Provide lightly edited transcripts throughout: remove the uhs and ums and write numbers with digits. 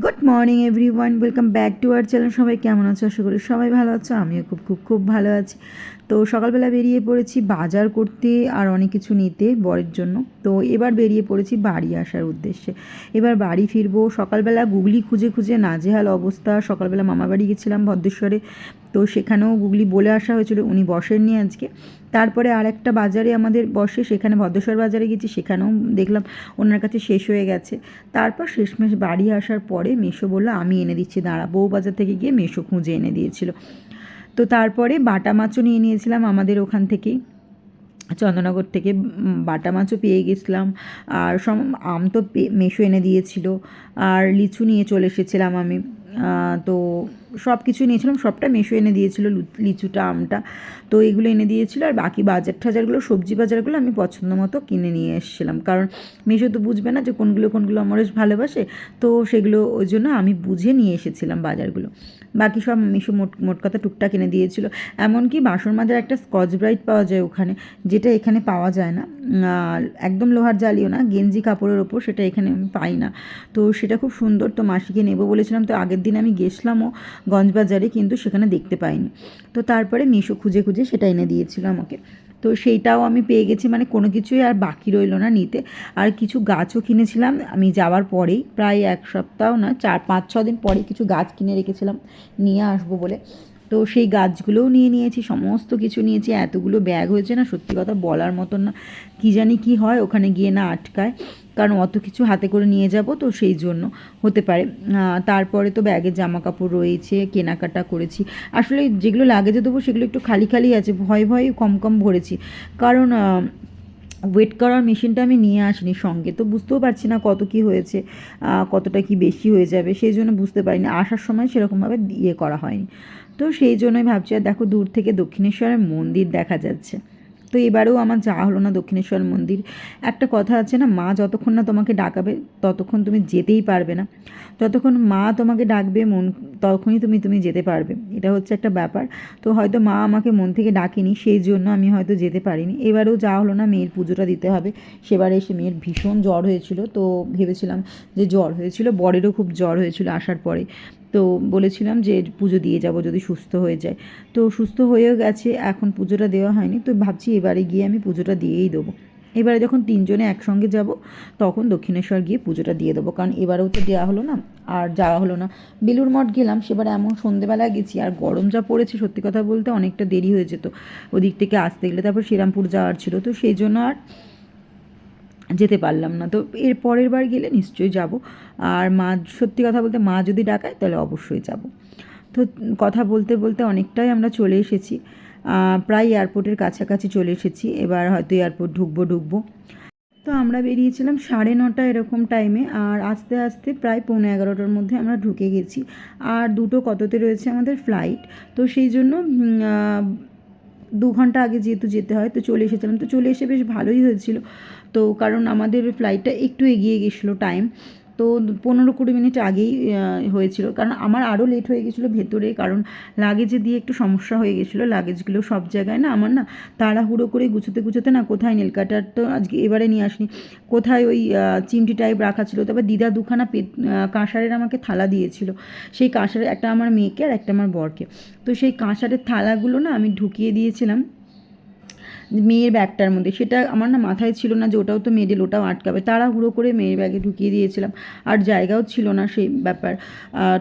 Good morning everyone, welcome back to our channel. সবাই কেমন আছো? আশা করি সবাই ভালো আছো। আমিও খুব খুব খুব ভালো আছি। তো সকালবেলা বেরিয়ে পড়েছি বাজার করতে আর অনেক কিছু নিতে বরের জন্য। তো এবার বেরিয়ে পড়েছি বাড়ি আসার উদ্দেশ্যে। এবার বাড়ি ফিরবো। সকালবেলা গুগলি খুঁজে খুঁজে নাজেহাল অবস্থা। সকালবেলা মামাবাড়ি গেছিলাম ভদ্রেশ্বরে, তো সেখানেও গুগলি বলে আসা হয়েছিল, উনি বসেননি আজকে। তারপরে আর একটা বাজারে আমাদের বসে, সেখানে ভদ্রেশ্বর বাজারে গেছি, সেখানেও দেখলাম ওনার কাছে শেষ হয়ে গেছে। তারপর শেষমেশ বাড়ি আসার পরে মেসো বললো আমি এনে দিচ্ছি, দাঁড়া। বউ বাজার থেকে গিয়ে মেসো খুঁজে এনে দিয়েছিল। তো তারপরে বাটা মাছও নিয়ে নিয়েছিলাম আমাদের ওখান থেকেই, চন্দননগর থেকে বাটা মাছও পেয়ে গেছিলাম। আর সব আম তো মেসো এনে দিয়েছিল, আর লিচু নিয়ে চলে এসেছিলাম আমি। তো সব কিছু নিয়েছিলাম, সবটা মেসো এনে দিয়েছিল, লিচুটা আমটা তো এগুলো এনে দিয়েছিল। আর বাকি বাজার টাজারগুলো, সবজি বাজারগুলো আমি পছন্দ মতো কিনে নিয়ে এসেছিলাম, কারণ মেসো তো বুঝবে না যে কোনগুলো কোনগুলো আমার ভালোবাসে। তো সেগুলো ওই জন্য আমি বুঝে নিয়ে এসেছিলাম বাজারগুলো। বাকি সব মেসো মোট কথা টুকটাক কিনে দিয়েছিল। এমনকি বাসন মাজার একটা স্কচ ব্রাইট পাওয়া যায় ওখানে, যেটা এখানে পাওয়া যায় না। একদম লোহার জালিও না, গেঞ্জি কাপড়ের ওপর, সেটা এখানে আমি পাই না। তো সেটা খুব সুন্দর, তো মাসিকে নেবো বলেছিলাম। তো আগের দিন আমি গেছিলামও গঞ্জবাজারে, কিন্তু সেখানে দেখতে পাইনি। তো তারপরে মেসো খুঁজে খুঁজে সেটা এনে দিয়েছিল আমাকে। তো সেইটাও আমি পেয়ে গেছি, মানে কোনো কিছুই আর বাকি রইলো না নিতে। আর কিছু গাছও কিনেছিলাম আমি যাওয়ার পরেই, প্রায় এক সপ্তাহ না, 4-5-6 দিন পরে কিছু গাছ কিনে রেখেছিলাম নিয়ে আসবো বলে। তো সেই গাছগুলোও নিয়ে নিয়েছি, সমস্ত কিছু নিয়েছি। এতগুলো ব্যাগ হয়েছে না, সত্যি কথা বলার মতন না। কী জানি কি হয় ওখানে গিয়ে না আটকায়, কারণ অত কিছু হাতে করে নিয়ে যাব, তো সেই জন্য হতে পারে। তারপরে তো ব্যাগে জামা কাপড় রয়েছে, কেনাকাটা করেছি। আসলে যেগুলো লাগেজে দেবো সেগুলো একটু খালি খালি আছে, ভয় ভয়ে কম কম ভরেছি, কারণ ওয়েট করার মেশিনটা আমি নিয়ে আসিনি সঙ্গে। তো বুঝতেও পারছি না কত কি হয়েছে, কতটা কি বেশি হয়ে যাবে, সেই জন্য বুঝতে পারিনি। আসার সময় সেরকমভাবে ইয়ে করা হয়নি। তো সেই জন্যই ভাবছি। আর দেখো দূর থেকে দক্ষিণেশ্বরের মন্দির দেখা যাচ্ছে। তো এবারেও আমার যাওয়া হলো না দক্ষিণেশ্বর মন্দির। একটা কথা আছে না, মা যতক্ষণ না তোমাকে ডাকাবে ততক্ষণ তুমি যেতেই পারবে না। যতক্ষণ মা তোমাকে ডাকবে তখনই তুমি যেতে পারবে, এটা হচ্ছে একটা ব্যাপার। তো হয়তো মা আমাকে মন থেকে ডাকেনি, সেই জন্য আমি হয়তো যেতে পারিনি। এবারেও যাওয়া হলো না, মেয়ের পুজোটা দিতে হবে। সেবারে এসে মেয়ের ভীষণ জ্বর হয়েছিল, তো ভেবেছিলাম যে জ্বর হয়েছিল, বরেরও খুব জ্বর হয়েছিল আসার পরে। তো বলেছিলাম যে পুজো দিয়ে যাব যদি সুস্থ হয়ে যায়। তো সুস্থ হয়েও গেছে, এখন পুজোটা দেওয়া হয়নি। তো ভাবছি এবারে গিয়ে আমি পুজোটা দিয়েই দেবো। এবারে যখন তিনজনে একসঙ্গে যাব তখন দক্ষিণেশ্বর গিয়ে পুজোটা দিয়ে দেবো, কারণ এবারেও তো দেওয়া হলো না আর যাওয়া হলো না। বেলুড় মঠ গেলাম, সেবার এমন সন্ধেবেলা গেছি, আর গরম যা পড়েছে সত্যি কথা বলতে অনেকটা দেরি হয়ে যেত ওদিক থেকে আসতে গেলে। তারপর শ্রীরামপুর যাওয়ার ছিল, তো সেই জন্য আর যেতে পারলাম না। তো এর পরের বার গেলে নিশ্চয়ই যাব। আর মা, সত্যি কথা বলতে মা যদি ডাকায় তাহলে অবশ্যই যাব। তো কথা বলতে বলতে অনেকটাই আমরা চলে এসেছি, প্রায় এয়ারপোর্টের কাছাকাছি চলে এসেছি। এবার হয়তো এয়ারপোর্ট ঢুকবো। তো আমরা বেরিয়েছিলাম 9:30 এরকম টাইমে, আর আস্তে আস্তে প্রায় 11:15টার মধ্যে আমরা ঢুকে গেছি। আর দুটো কততে রয়েছে আমাদের ফ্লাইট, তো সেই জন্য 2 ঘন্টা আগে যেহেতু যেতে হয়, তো চলে এসেছিলাম। তো চলে এসে বেশ ভালোই হয়েছিল, তো কারণ আমাদের ফ্লাইটটা একটু এগিয়ে গেছিলো টাইম। তো 15-20 মিনিট আগেই হয়েছিল, কারণ আমার আরও লেট হয়ে গেছিলো ভেতরে, কারণ লাগেজে দিয়ে একটু সমস্যা হয়ে গেছিলো। লাগেজগুলো সব জায়গায় না, আমার না তাড়াহুড়ো করে গুছোতে গুছোতে না, কোথায় নেল কাটার তো আজকে এবারে নিয়ে আসিনি, কোথায় ওই চিমটি টাইপ রাখা ছিল। তবে দিদা দুখানা কাঁসারের আমাকে থালা দিয়েছিল, সেই কাঁসারের একটা আমার মেয়েকে আর একটা আমার বরকে। তো সেই কাঁসারের থালাগুলো না আমি ঢুকিয়ে দিয়েছিলাম মেয়ের ব্যাগটার মধ্যে। সেটা আমার না মাথায় ছিল না যে ওটাও তো মেডেল, ওটাও আটকাবে। তাড়াহুড়ো করে মেয়ের ব্যাগে ঢুকিয়ে দিয়েছিলাম, আর জায়গাও ছিল না সেই ব্যাপার।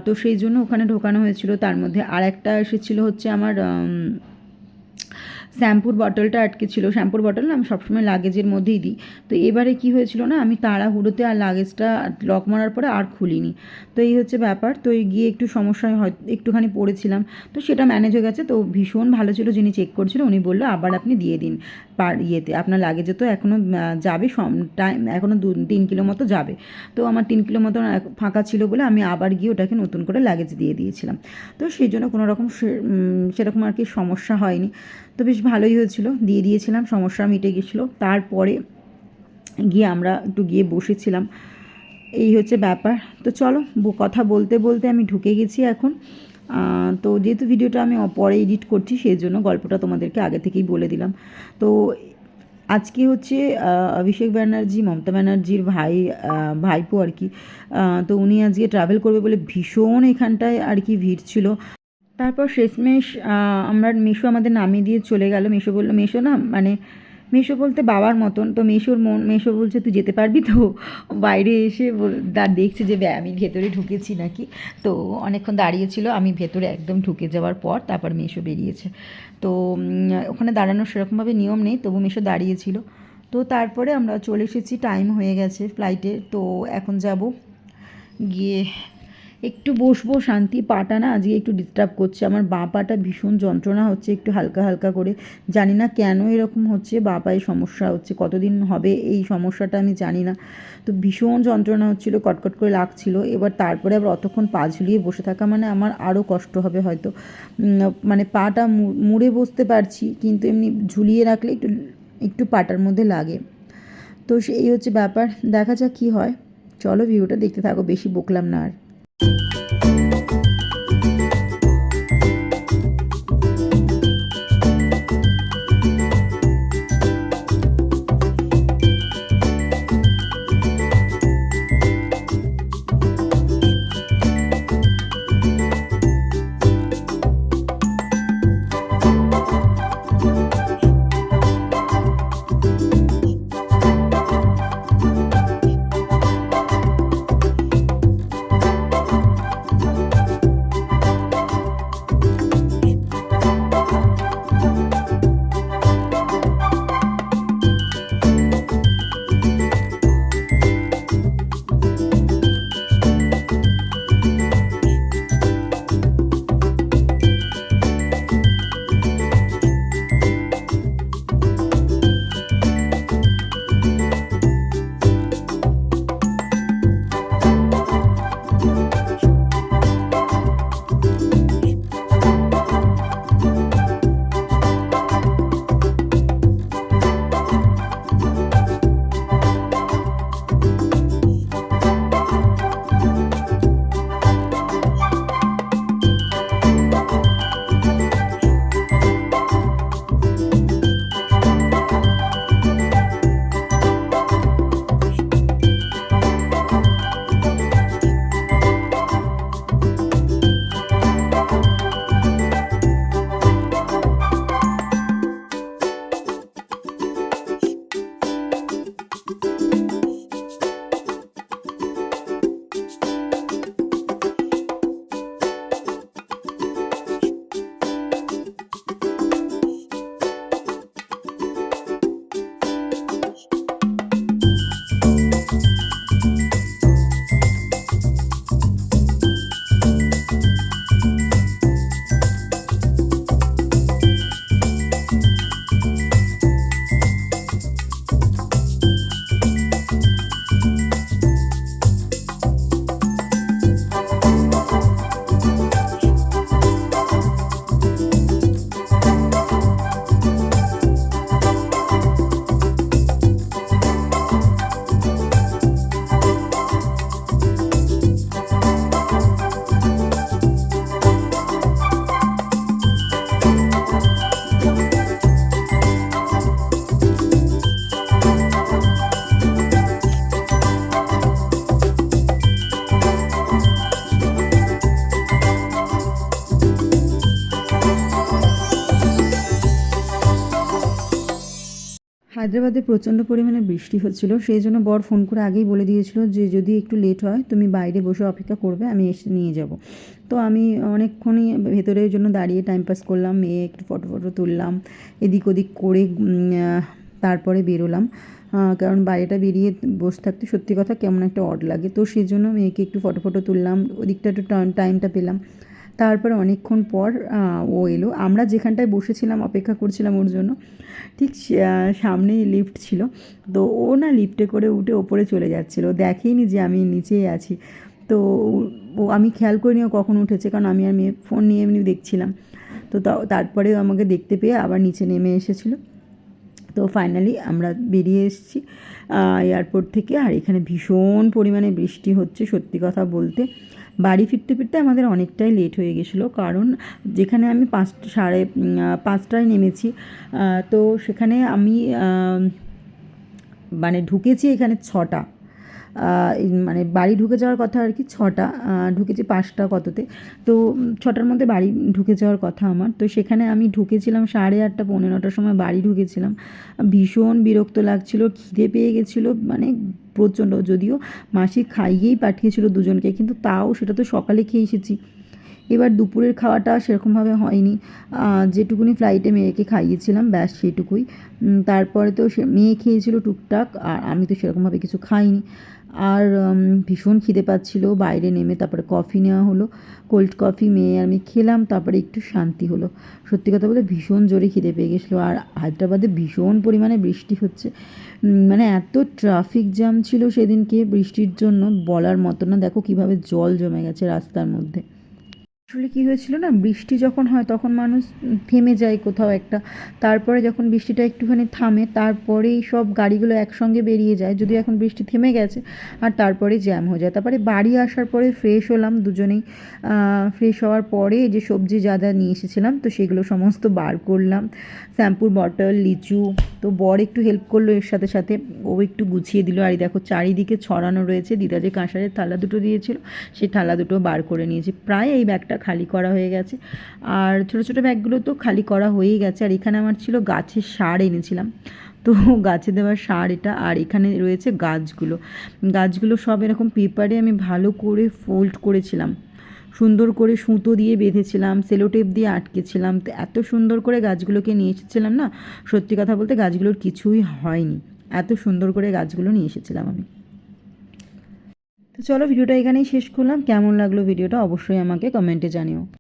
তো সেই জন্য ওখানে ঢোকানো হয়েছিল। তার মধ্যে আর একটা এসেছিলো হচ্ছে আমার শ্যাম্পুর বটলটা আটকে ছিল। শ্যাম্পুর বটল না আমি সবসময় লাগেজের মধ্যেই দিই। তো এবারে কি হয়েছিল না, আমি তাড়াহুড়োতে আর লাগেজটা লক মারার পরে আর খুলিনি। তো এই হচ্ছে ব্যাপার। তো গিয়ে একটু সমস্যায় হয়তো একটুখানি পড়েছিলাম, তো সেটা ম্যানেজ হয়ে গেছে। তো ভীষণ ভালো ছিল, যিনি চেক করছিল উনি বললো আবার আপনি দিয়ে দিন ইয়েতে, আপনার লাগেজে তো এখনও যাবে টাইম, এখনও 3 কিলো মতো যাবে। তো আমার 3 কিলো মতো ফাঁকা ছিল বলে আমি আবার গিয়ে ওটাকে নতুন করে লাগেজ দিয়ে দিয়েছিলাম। তো সেই জন্য কোনো রকম সেরকম আর কি সমস্যা হয়নি। তো বেশ ভালোই হয়েছিল, দিয়ে দিয়েছিলাম, সমস্যা মিটে গেছিলো। তারপরে গিয়ে আমরা একটু গিয়ে বসেছিলাম, এই হচ্ছে ব্যাপার। তো চলো, কথা বলতে বলতে আমি ঢুকে গেছি এখন। তো যেহেতু ভিডিওটা আমি পরে এডিট করছি, সেই জন্য গল্পটা তোমাদেরকে আগে থেকেই বলে দিলাম। তো আজকে হচ্ছে অভিষেক ব্যানার্জি মমতা ব্যানার্জির ভাইপো আর কি। তো উনি আজকে ট্রাভেল করবে বলে ভীষণ এখানটায় আর কি ভিড় ছিল। তারপর শেষমেশ আমরা মেশো আমাদের নামিয়ে দিয়ে চলে গেল। মেশো বললো, মেশো না মানে মেশো বলতে বাবার মতন, তো মেশো বলছে তুই যেতে পারবি তো। বাইরে এসে দেখছে যে আমি ভেতরে ঢুকেছি নাকি। তো অনেকক্ষণ দাঁড়িয়েছিল, আমি ভেতরে একদম ঢুকে যাওয়ার পর তারপর মেশো বেরিয়েছে। তো ওখানে দাঁড়ানোর সেরকমভাবে নিয়ম নেই, তবু মেশো দাঁড়িয়েছিল। তো তারপরে আমরা চলে এসেছি, টাইম হয়ে গেছে ফ্লাইটের। তো এখন যাব গিয়ে একটু বসবো শান্তি। পাটা না আজকে একটু ডিস্টার্ব করছে, আমার বাঁ পাটা ভীষণ যন্ত্রণা হচ্ছে একটু হালকা হালকা করে। জানি না কেন এরকম হচ্ছে, বাঁ পায়ে সমস্যা হচ্ছে, কতদিন হবে এই সমস্যাটা আমি জানি না। তো ভীষণ যন্ত্রণা হচ্ছিলো, কটকট করে লাগছিল। এবার তারপরে আবার অতক্ষণ পা ঝুলিয়ে বসে থাকা মানে আমার আরও কষ্ট হবে হয়তো। মানে পাটা মুড়ে বসতে পারছি, কিন্তু এমনি ঝুলিয়ে রাখলে একটু একটু পাটার মধ্যে লাগে। তো সেই হচ্ছে ব্যাপার, দেখা যাক কী হয়। চলো ভিডিওটা দেখতে থাকো, বেশি বকলাম না আর। হায়দ্রাবাদে প্রচণ্ড পরিমাণে বৃষ্টি হচ্ছিল, সেই জন্য বর ফোন করে আগেই বলে দিয়েছিল যে যদি একটু লেট হয় তুমি বাইরে বসে অপেক্ষা করবে, আমি এসে নিয়ে যাব। তো আমি অনেকক্ষণই ভেতরের জন্য দাঁড়িয়ে টাইম পাস করলাম, মেয়ে একটু ফটো তুললাম, এদিক ওদিক করে তারপরে বেরোলাম। কারণ বাইরেটা বেরিয়ে বসে থাকতে সত্যি কথা কেমন একটা অড লাগে। তো সেই জন্য মেয়েকে একটু ফটো তুললাম, ওদিকটা একটু টাইমটা পেলাম। তারপরে অনেকক্ষণ পর ও এলো। আমরা যেখানটায় বসেছিলাম অপেক্ষা করছিলাম ওর জন্য, ঠিক সামনেই লিফট ছিল। তো ও না লিফটে করে উঠে ওপরে চলে যাচ্ছিলো, দেখেইনি যে আমি নিচেই আছি। তো ও আমি খেয়াল করিনি ও কখন উঠেছে, কারণ আমি আর মেয়ে ফোন নিয়ে এমনি দেখছিলাম। তো তারপরে আমাকে দেখতে পেয়ে আবার নিচে নেমে এসেছিলো। তো ফাইনালি আমরা বেরিয়ে এসেছি এয়ারপোর্ট থেকে। আর এখানে ভীষণ পরিমাণে বৃষ্টি হচ্ছে সত্যি কথা বলতে। বাড়ি ফিরতে ফিরতে আমাদের অনেকটাই লেট হয়ে গেছিলো, কারণ যেখানে আমি 5:30টায় নেমেছি, তো সেখানে আমি মানে ঢুকেছি এখানে 6টা, মানে বাড়ি ঢুকে যাওয়ার কথা আর কি 6টা, ঢুকেছি 5টা কততে, তো 6টার মধ্যে বাড়ি ঢুকে যাওয়ার কথা আমার। তো সেখানে আমি ঢুকেছিলাম 8:30 পৌনে 9টার সময় বাড়ি ঢুকেছিলাম। ভীষণ বিরক্ত লাগছিল, খিদে পেয়ে গেছিলো মানে প্রচণ্ড। যদিও মাসি খাইয়েই পাঠিয়েছিল দুজনকে, কিন্তু তাও সেটা তো সকালে খেয়ে এসেছি। এবার দুপুরের খাওয়াটা সেরকমভাবে হয়নি, যেটুকুনি ফ্লাইটে মেয়েকে খাইয়েছিলাম ব্যাস সেটুকুই। তারপরে তো সে মেয়ে খেয়েছিল টুকটাক, আর আমি তো সেরকমভাবে কিছু খাইনি। আর ভীষণ খিদে পাচ্ছিলো, বাইরে নেমে তারপরে কফি নেওয়া হলো, কোল্ড কফি মেয়ে আর আমি খেলাম, তারপরে একটু শান্তি হলো। সত্যি কথা বলতে ভীষণ জোরে খিদে পেয়ে গেছিলো। আর হায়দ্রাবাদে ভীষণ পরিমাণে বৃষ্টি হচ্ছে, মানে এত ট্রাফিক জ্যাম ছিল সেদিনকে বৃষ্টির জন্য বলার মতো না। দেখো কীভাবে জল জমে গেছে রাস্তার মধ্যে। আসলে কী হয়েছিল না, বৃষ্টি যখন হয় তখন মানুষ থেমে যায় কোথাও একটা, তারপরে যখন বৃষ্টিটা একটুখানি থামে তারপরেই সব গাড়িগুলো একসঙ্গে বেরিয়ে যায়, যদিও এখন বৃষ্টি থেমে গেছে, আর তারপরে জ্যাম হয়ে যায়। তারপরে বাড়ি আসার পরে ফ্রেশ হলাম দুজনেই, ফ্রেশ হওয়ার পরে যে সবজি যা যা নিয়ে এসেছিলাম তো সেগুলো সমস্ত বার করলাম, শ্যাম্পুর বটল, লিচু। তো বর একটু হেল্প করলো এর সাথে সাথে, ও একটু গুছিয়ে দিল। আর দেখো চারিদিকে ছড়ানো রয়েছে, দিদা যে কাঁসারের থালা দুটো দিয়েছিল সেই থালা দুটো বার করে নিয়েছি। প্রায় এই ব্যাগটা খালি করা হয়ে গেছে, আর ছোটো ছোটো ব্যাগগুলো তো খালি করা হয়েই গেছে। আর এখানে আমার ছিল গাছের সার এনেছিলাম, তো গাছে দেওয়ার সার এটা। আর এখানে রয়েছে গাছগুলো সব এরকম পেপারে আমি ভালো করে ফোল্ড করেছিলাম, সুন্দর করে সুতো দিয়ে বেঁধেছিলাম, সেলোটেপ দিয়ে আটকেছিলাম। তো এত সুন্দর করে গাছগুলোকে নিয়ে এসেছিলাম না, সত্যি কথা বলতে গাছগুলোর কিছুই হয়নি, এত সুন্দর করে গাছগুলো নিয়ে এসেছিলাম আমি। তো চলো ভিডিওটা এখানেই শেষ করলাম। কেমন লাগলো ভিডিওটা অবশ্যই আমাকে কমেন্টে জানিও।